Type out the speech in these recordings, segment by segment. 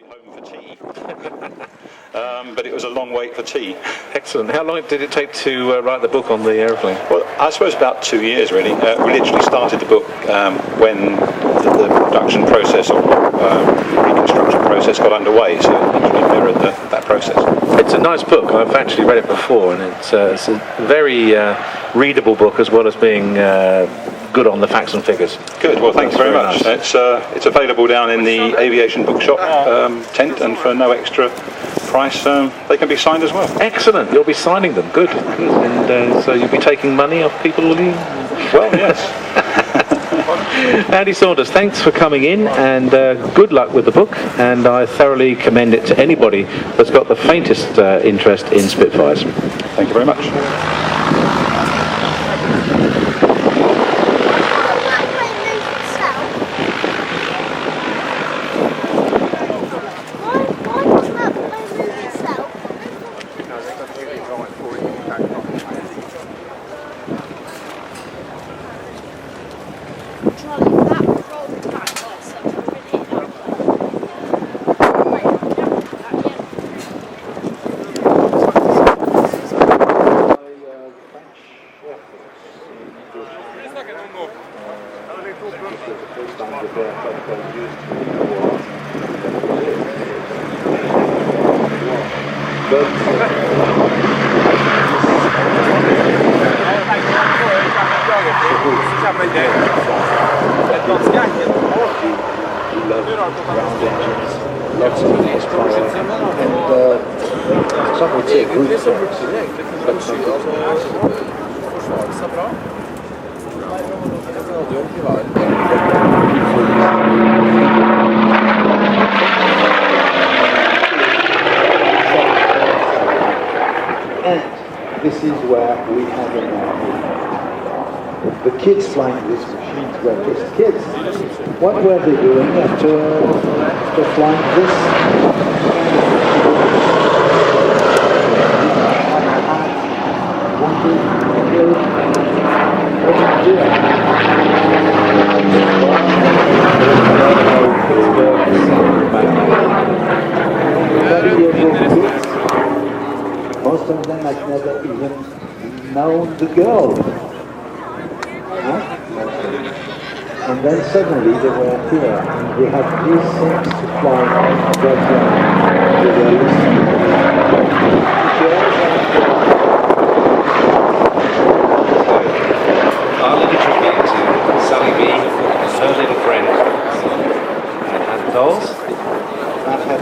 Home for tea, but it was a long wait for tea. Excellent. How long did it take to write the book on the aeroplane? Well, I suppose about 2 years really. We literally started the book when the production process or reconstruction process got underway, so it literally mirrored that process. It's a nice book. I've actually read it before, and it's a very readable book as well as being good on the facts and figures. Good. Well, thanks very much. Nice. It's available down in the aviation bookshop tent, and for no extra price, they can be signed as well. Excellent. You'll be signing them. Good. And so you'll be taking money off people, will you? Well, yes. Andy Saunders, thanks for coming in, and good luck with the book, and I thoroughly commend it to anybody that's got the faintest interest in Spitfires. Thank you very much. This is where we have an idea. The kids flying these machines were just kids. What were they doing after flying this? Most of them had never even known the girl. Huh? And then suddenly they were here. They had these things to fly that they were listening. Our little tribute to Sally B and her little friend. And dolls. That had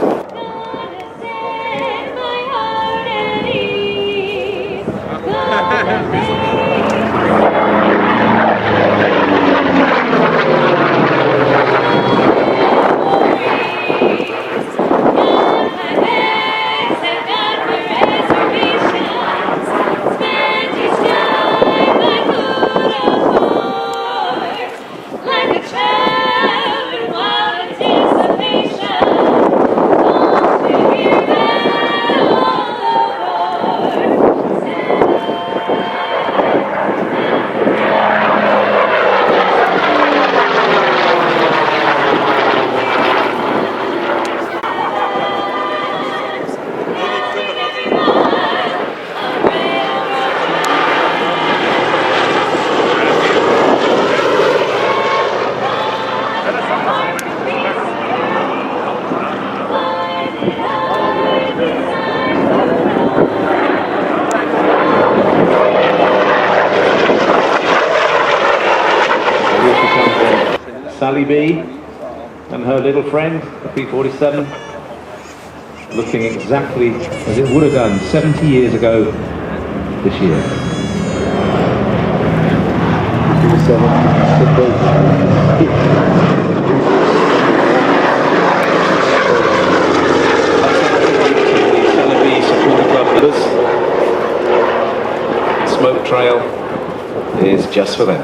Sally B and her little friend, the P-47, looking exactly as it would have done 70 years ago this year. Sally B Supporter Club members. Smoke trail is just for them.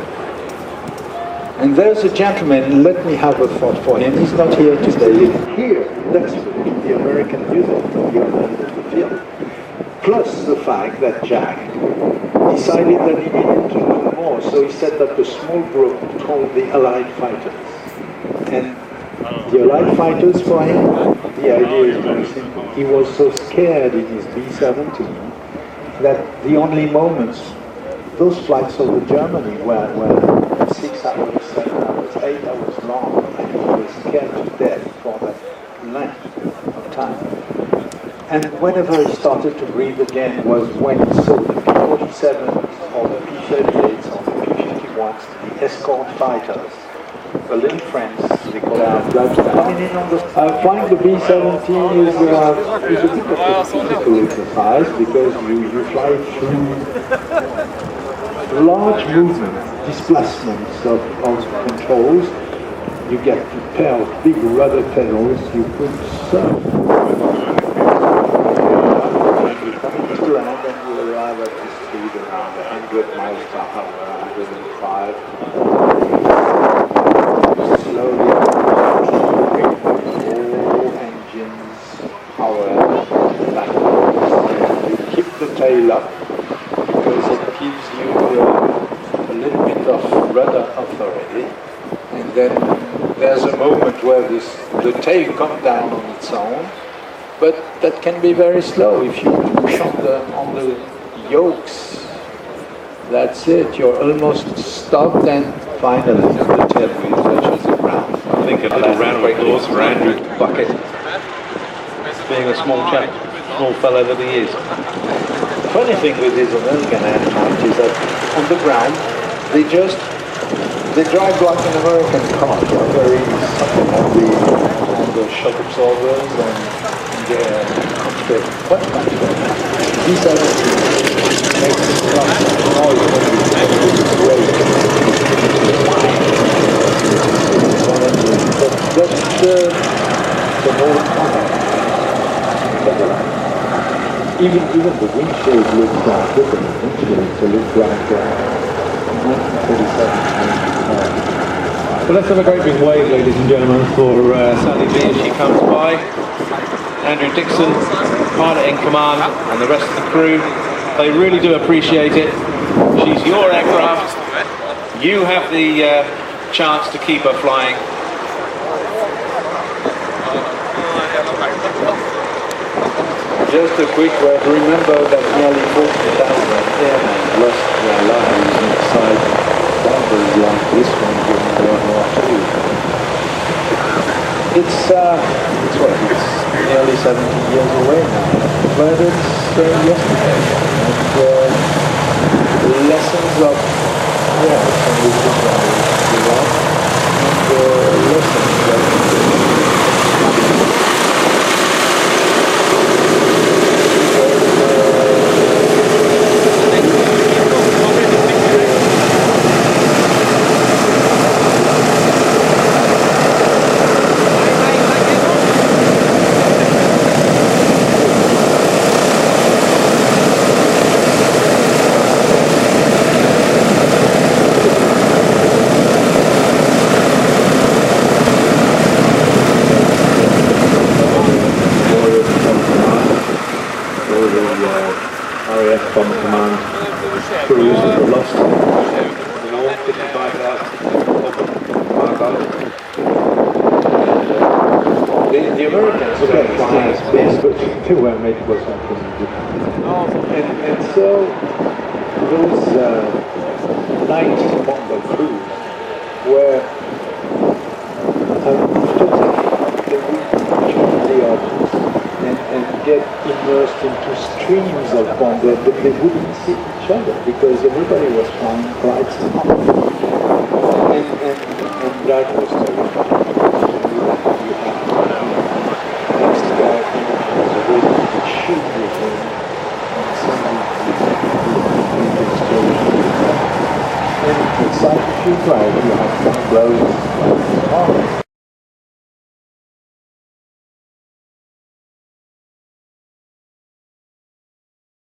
And there's a gentleman, let me have a thought for him. He's not here today. Here, Duxford, the American music from the other end of the field. Plus the fact that Jack decided that he needed to do more, so he set up a small group called the Allied Fighters. And The Allied fighters for him, the idea is very simple. He was so scared in his B-17 that the only moments, those flights over Germany were 6 hours, 7 hours, 8 hours long, and he was scared to death for that length of time. And whenever he started to breathe again was when he saw the P-47s or the P-38s or the P-51s, the escort fighters, the little friends, they call them Duxford, coming in on the... flying the B-17 is a bit of a physical exercise because you fly through large movement, displacements of controls. You get a pair of big rudder pedals, you put some... You come into land and you arrive at the speed around 100 miles per hour, 105. Slowly, all engines, power, backwards, and you keep the tail up because it gives you a little bit of rudder authority, and then there's a moment where the tail comes down on its own, but that can be very slow. If you push on the yokes, that's it, you're almost stopped, and finally the tail wheel touches the ground. I think a little round of applause for Andrew Bucket, being a small chap, small fellow that he is. The funny thing with these American aircraft is that on the ground, they drive like an American car. They're very supple on the shock absorbers and they're comfortable, quite comfortable. These are makes lots of noise when you brake. But that's the whole time. Even the windshield looks like, look at the windshield, it looks like 1937. Well, let's have a great big wave, ladies and gentlemen, for Sally B as she comes by. Andrew Dixon, pilot in command, and the rest of the crew. They really do appreciate it. She's your aircraft. You have the chance to keep her flying. Just a quick word, remember that nearly 40,000 airmen lost their lives inside bombers like this one during World War II. It's nearly 70 years away now, but it's yesterday. And the lessons of, and the lessons of RAF Bomber Command crews that were lost in the war, 55,000 the Americans were flying space, but they were made for something different. And so those night bomber crews were they would change the objects and get immersed into streams of bombers, but they wouldn't see each other because everybody was flying quite small. And that was terrifying. Next guy was ready to shoot with him, and suddenly the explosion. And inside the fuselage you have some blows like